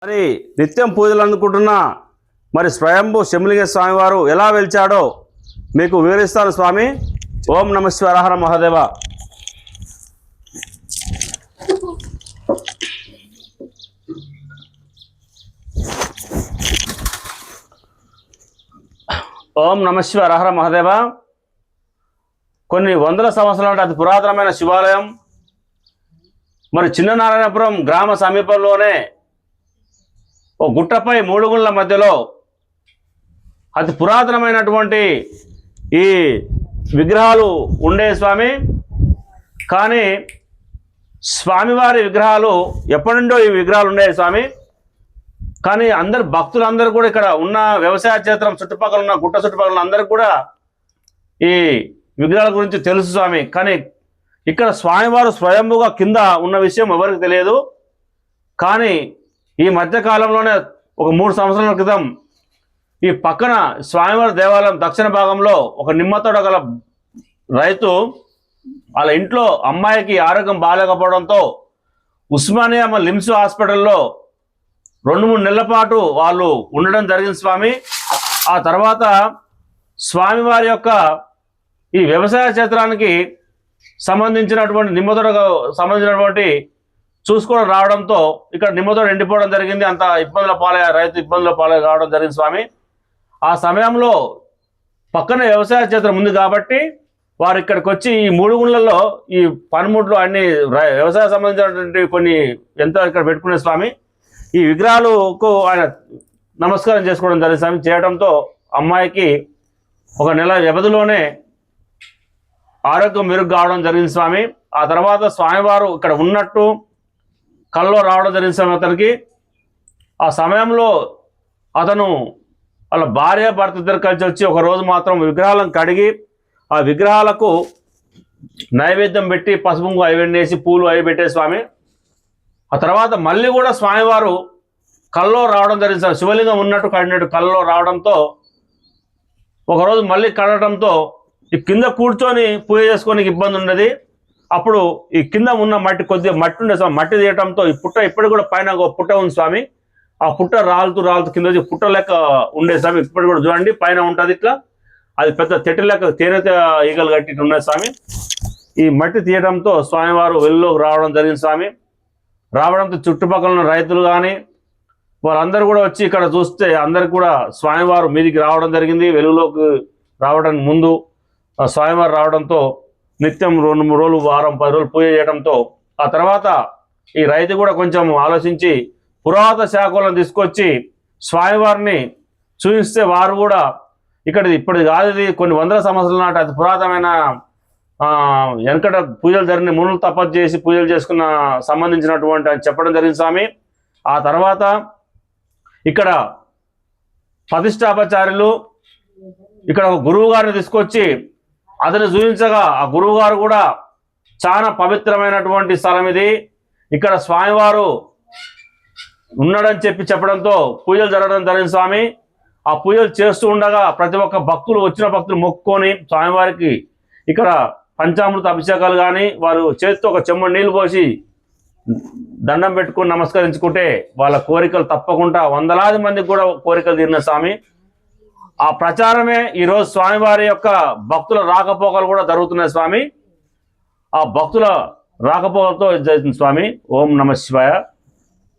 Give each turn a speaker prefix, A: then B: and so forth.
A: మరి నిత్యం పూజలు అందుకుంటున్న మరి స్వయంభూ శంభులింగ స్వామివారు ఎలా వెలిచాడో మీకు వివరిస్తాను స్వామి. ఓం నమః శివాయ హర మహాదేవ. ఓం నమః శివాయ హర మహాదేవ. కొన్ని వందల సంవత్సరాల అతి పురాతనమైన శివాలయం మరి చిన్న నారాయణపురం గ్రామ సమీపంలోనే ఓ గుట్టపై మూడుగుళ్ళ మధ్యలో అతి పురాతనమైనటువంటి ఈ విగ్రహాలు ఉండే స్వామి. కానీ స్వామివారి విగ్రహాలు ఎప్పటి నుండో ఈ విగ్రహాలు ఉండే స్వామి. కానీ అందరు భక్తులందరూ కూడా ఇక్కడ ఉన్న వ్యవసాయ క్షేత్రం చుట్టుపక్కల ఉన్న గుట్ట చుట్టుపక్కల ఉన్న అందరికి కూడా ఈ విగ్రహాల గురించి తెలుసు స్వామి. కానీ ఇక్కడ స్వామివారు స్వయంభుగా కింద ఉన్న విషయం ఎవరికి తెలియదు. కానీ ఈ మధ్యకాలంలోనే ఒక 3 సంవత్సరాల క్రితం ఈ పక్కన స్వామివారి దేవాలయం దక్షిణ భాగంలో ఒక నిమ్మతోట గల రైతు వాళ్ళ ఇంట్లో అమ్మాయికి ఆరోగ్యం బాగాలేకపోవడంతో ఉస్మానియా లిమ్స్ హాస్పిటల్లో 2-3 నెలల పాటు వాళ్ళు ఉండడం జరిగింది స్వామి. ఆ తర్వాత స్వామివారి యొక్క ఈ వ్యవసాయ క్షేత్రానికి సంబంధించినటువంటి నిమ్మతోటకు సంబంధించినటువంటి చూసుకోవడం రావడంతో ఇక్కడ నిమ్మతోట ఎండిపోవడం జరిగింది. అంత ఇబ్బందుల పాలై రైతు ఇబ్బందుల పాలై రావడం జరిగింది స్వామి. ఆ సమయంలో పక్కన వ్యవసాయ క్షేత్రం ఉంది కాబట్టి వారు ఇక్కడికి వచ్చి ఈ 3 గుళ్ళల్లో ఈ పనిముట్లు అన్ని వ్యవసాయ సంబంధించినటువంటి కొన్ని యంత్రాలు ఇక్కడ పెట్టుకునే స్వామి. ఈ విగ్రహాలకు ఆయన నమస్కారం చేసుకోవడం జరిగింది స్వామి. చేయడంతో అమ్మాయికి 1 నెల వ్యవధిలోనే ఆరోగ్యం మెరుగు కావడం జరిగింది స్వామి. ఆ తర్వాత స్వామివారు ఇక్కడ ఉన్నట్టు కల్లో రావడం జరిగింది స్వామి అతనికి. ఆ సమయంలో అతను వాళ్ళ భార్య భర్త ఇద్దరు కలిసి వచ్చి ఒక రోజు మాత్రం విగ్రహాలను కడిగి ఆ విగ్రహాలకు నైవేద్యం పెట్టి పసుపు అవి వేసి పూలు అవి పెట్టే స్వామి. ఆ తర్వాత మళ్ళీ కూడా స్వామివారు కల్లో రావడం జరిగింది స్వామి. శివలింగం ఉన్నట్టు కడినట్టు కల్లో రావడంతో ఒకరోజు మళ్ళీ కడగడంతో ఈ కింద కూర్చొని పూజ చేసుకోనికి ఇబ్బంది ఉండేది. అప్పుడు ఈ కింద ఉన్న మట్టి కొద్దిగా మట్టి ఉండే స్వామి. మట్టి తీయటంతో ఈ పుట్ట ఇప్పటికి కూడా పైన ఒక పుట్ట ఉంది స్వామి. ఆ పుట్ట రాలుతూ కింద పుట్ట లెక్క ఉండే స్వామి. ఇప్పటికి కూడా చూడండి పైన ఉంటుంది ఇట్లా. అది పెద్ద తెట్ట లెక్క తేనె ఈగలు కట్టి ఉన్నాయి స్వామి. ఈ మట్టి తీయడంతో స్వామివారు వెలుగులోకి రావడం జరిగింది స్వామి. రావడంతో చుట్టుపక్కల ఉన్న రైతులు కానీ వారందరూ కూడా వచ్చి ఇక్కడ చూస్తే అందరికి కూడా స్వామివారు మీదికి రావడం జరిగింది. వెలుగులోకి రావడానికి ముందు స్వామివారు రావడంతో నిత్యం 2-3 రోజులు వారం 10 రోజులు పూజ చేయడంతో ఆ తర్వాత ఈ రైతు కూడా కొంచెం ఆలోచించి పురాతన శాఖలను తీసుకొచ్చి స్వామివారిని చూపిస్తే వారు కూడా ఇప్పుడు కాదు ఇది కొన్ని వందల సంవత్సరాల నాటి అతి పురాతనమైన వెనకట పూజలు జరిగిన మునులు తపస్సు చేసి పూజలు చేసుకున్న సంబంధించినటువంటి అని చెప్పడం జరిగింది స్వామి. ఆ తర్వాత ఇక్కడ ప్రతిష్టాపచార్యులు ఇక్కడ ఒక గురువు గారిని తీసుకొచ్చి అతను చూపించగా ఆ గురువు గారు కూడా చాలా పవిత్రమైనటువంటి స్థలం ఇది. ఇక్కడ స్వామివారు ఉన్నాడని చెప్పడంతో పూజలు జరగడం జరిగింది స్వామి. ఆ పూజలు చేస్తూ ఉండగా ప్రతి ఒక్క వచ్చిన భక్తులు మొక్కుకొని స్వామివారికి ఇక్కడ పంచామృత అభిషేకాలు కానీ వారు చేతితో ఒక చెంబు నీళ్లు పోసి దండం పెట్టుకుని నమస్కరించుకుంటే వాళ్ళ కోరికలు తప్పకుండా వందలాది మందికి కూడా కోరికలు తీరిన స్వామి. ఆ ప్రచారమే ఈరోజు స్వామివారి యొక్క భక్తుల రాకపోకలు కూడా జరుగుతున్నాయి స్వామి. ఆ భక్తుల రాకపోకలతో జరుగుతుంది స్వామి. ఓం నమః శివాయ.